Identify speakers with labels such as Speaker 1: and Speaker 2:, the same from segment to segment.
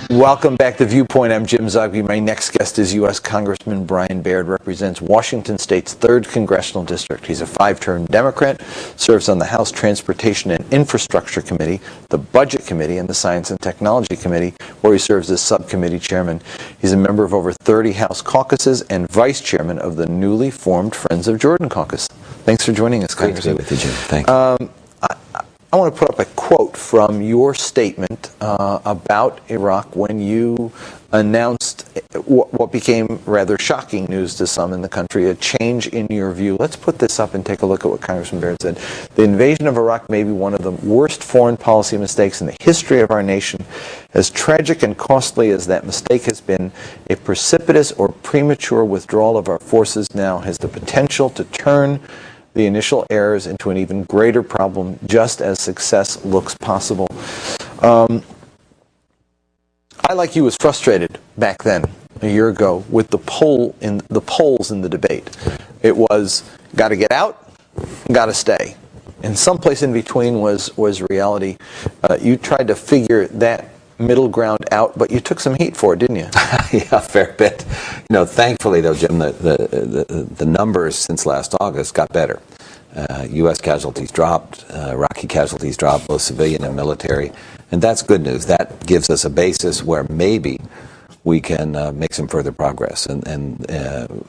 Speaker 1: Welcome back to Viewpoint. I'm Jim Zogby. My next guest is U.S. Congressman Baird, represents Washington State's 3rd Congressional District. He's a 5-term Democrat, serves on the House Transportation and Infrastructure Committee, the Budget Committee, and the Science and Technology Committee, where he serves as subcommittee chairman. He's a member of over 30 House caucuses and vice chairman of the newly formed Friends of Jordan caucus. Thanks for joining us, Congressman.
Speaker 2: Great to be with you, Jim. Thank you.
Speaker 1: I want to put up a quote from your statement about Iraq when you announced what became rather shocking news to some in the country, a change in your view. Let's put this up and take a look at what Congressman Baird said. The invasion of Iraq may be one of the worst foreign policy mistakes in the history of our nation. As tragic and costly as that mistake has been, a precipitous or premature withdrawal of our forces now has the potential to turn the initial errors into an even greater problem, just as success looks possible. I, like you, was frustrated back then, a year ago, with the polls in the debate. It was, got to get out, got to stay. And someplace in between was reality. You tried to figure that middle ground out, but you took some heat for it, didn't you?
Speaker 2: Yeah, a fair bit. You know, thankfully, though, Jim, the numbers since last August got better. U.S. casualties dropped, Iraqi casualties dropped, both civilian and military, and that's good news. That gives us a basis where maybe we can make some further progress. And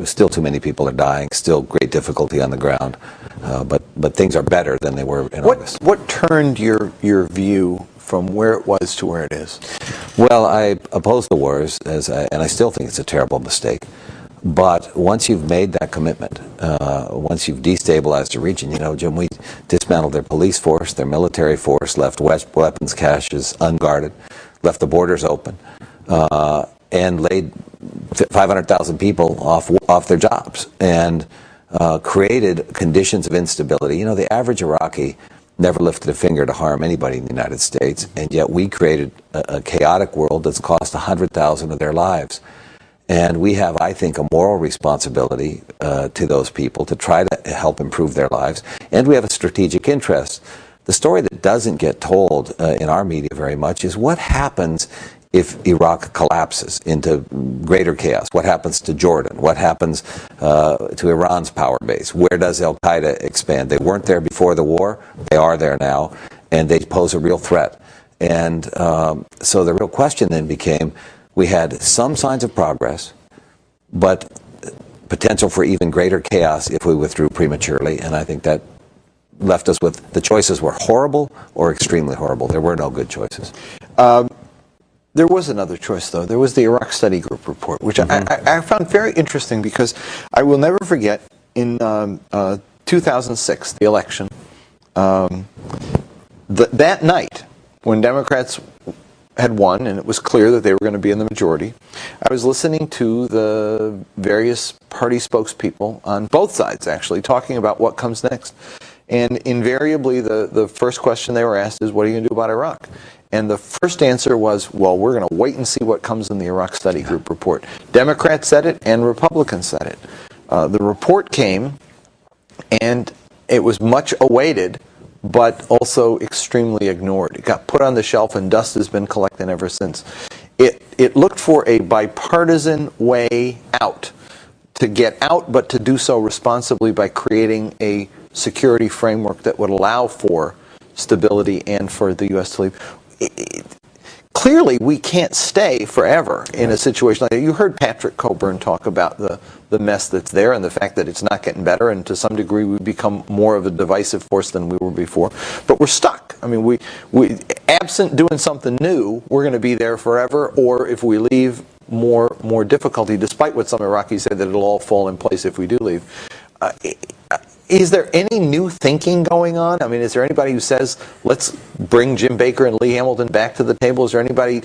Speaker 2: still too many people are dying, still great difficulty on the ground, but things are better than they were in August.
Speaker 1: What turned your view from where it was to where it is?
Speaker 2: Well, I oppose the wars, and I still think it's a terrible mistake. But once you've made that commitment, once you've destabilized a region, you know, Jim, we dismantled their police force, their military force, left weapons caches unguarded, left the borders open, and laid 500,000 people off their jobs, and created conditions of instability. You know, the average Iraqi never lifted a finger to harm anybody in the United States, and yet we created a chaotic world that's cost 100,000 of their lives. And we have, I think, a moral responsibility to those people to try to help improve their lives, and we have a strategic interest. The story that doesn't get told in our media very much is what happens if Iraq collapses into greater chaos. What happens to Jordan? What happens to Iran's power base? Where does al-Qaeda expand? They weren't there before the war. They are there now, and they pose a real threat. And so the real question then became, we had some signs of progress, but potential for even greater chaos if we withdrew prematurely, and I think that left us with the choices were horrible or extremely horrible. There were no good choices.
Speaker 1: There was another choice, though. There was the Iraq Study Group report, which I found very interesting, because I will never forget in 2006, the election, that night when Democrats had won and it was clear that they were going to be in the majority, I was listening to the various party spokespeople on both sides, actually, talking about what comes next. And invariably, the first question they were asked is, what are you going to do about Iraq? And the first answer was, well, we're going to wait and see what comes in the Iraq Study Group report. Democrats said it, and Republicans said it. The report came, and it was much awaited, but also extremely ignored. It got put on the shelf, and dust has been collecting ever since. It looked for a bipartisan way out, to get out, but to do so responsibly by creating a security framework that would allow for stability and for the U.S. to leave. Clearly, we can't stay forever in a situation like that. You heard Patrick Coburn talk about the mess that's there and the fact that it's not getting better, and to some degree we've become more of a divisive force than we were before. But we're stuck. I mean, we absent doing something new, we're going to be there forever, or if we leave, more difficulty, despite what some Iraqis say that it'll all fall in place if we do leave. Is there any new thinking going on? I mean, is there anybody who says, let's bring Jim Baker and Lee Hamilton back to the table? Is there anybody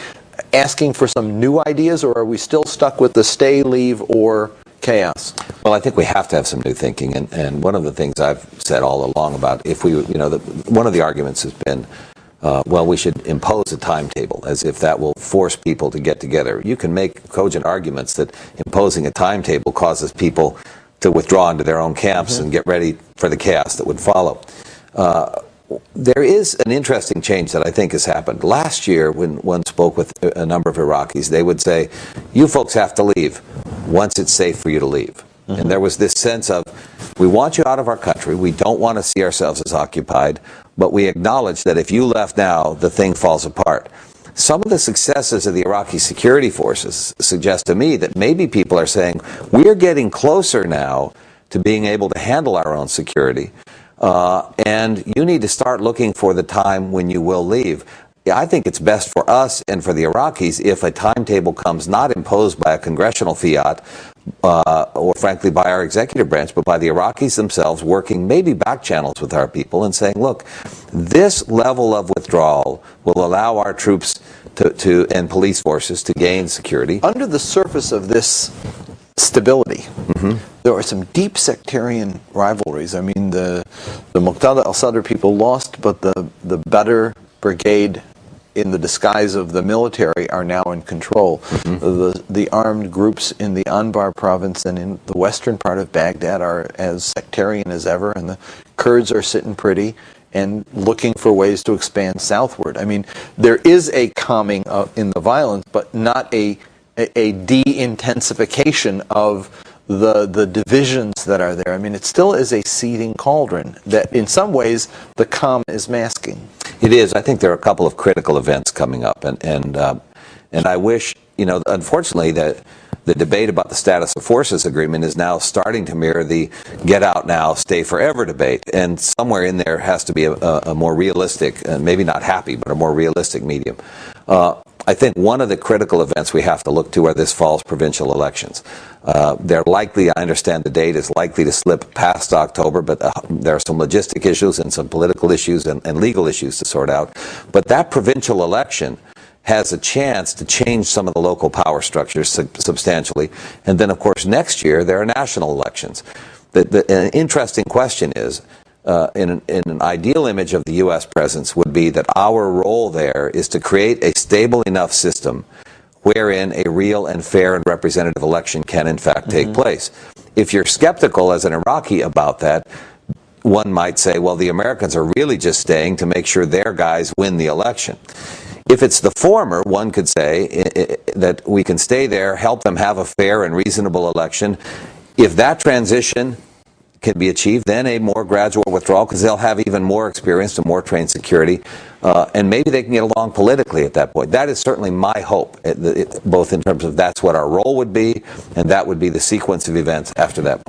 Speaker 1: asking for some new ideas, or are we still stuck with the stay, leave, or chaos?
Speaker 2: Well, I think we have to have some new thinking, and one of the things I've said all along about if we, you know, one of the arguments has been, well, we should impose a timetable, as if that will force people to get together. You can make cogent arguments that imposing a timetable causes people to withdraw into their own camps and get ready for the chaos that would follow. there is an interesting change that I think has happened. Last year, when one spoke with a number of Iraqis, they would say, you folks have to leave once it's safe for you to leave. And there was this sense of, we want you out of our country, we don't want to see ourselves as occupied, but we acknowledge that if you left now, the thing falls apart. Some of the successes of the Iraqi security forces suggest to me that maybe people are saying, we're getting closer now to being able to handle our own security, and you need to start looking for the time when you will leave. I think it's best for us and for the Iraqis if a timetable comes not imposed by a congressional fiat or frankly by our executive branch, but by the Iraqis themselves working maybe back channels with our people and saying, look, this level of withdrawal will allow our troops and police forces to gain security.
Speaker 1: Under the surface of this stability, there are some deep sectarian rivalries. I mean, the Muqtada al-Sadr people lost, but the Badr brigade in the disguise of the military are now in control. The armed groups in the Anbar province and in the western part of Baghdad are as sectarian as ever, and the Kurds are sitting pretty and looking for ways to expand southward. I mean, there is a calming in the violence, but not a de-intensification of the divisions that are there. I mean, it still is a seething cauldron that in some ways the calm is masking.
Speaker 2: It is. I think there are a couple of critical events coming up, and I wish, you know, unfortunately, that the debate about the status of forces agreement is now starting to mirror the get out now, stay forever debate, and somewhere in there has to be a more realistic, maybe not happy, but a more realistic medium. I think one of the critical events we have to look to are this fall's provincial elections. They're likely, I understand the date is likely to slip past October, but there are some logistic issues and some political issues and legal issues to sort out. But that provincial election has a chance to change some of the local power structures substantially. And then, of course, next year there are national elections. An interesting question is, in an ideal image of the U.S. presence would be that our role there is to create a stable enough system wherein a real and fair and representative election can in fact take place. If you're skeptical as an Iraqi about that, one might say, well, the Americans are really just staying to make sure their guys win the election. If it's the former, one could say that we can stay there, help them have a fair and reasonable election. If that transition can be achieved, then a more gradual withdrawal, because they'll have even more experience and more trained security, and maybe they can get along politically at that point. That is certainly my hope, both in terms of that's what our role would be, and that would be the sequence of events after that point.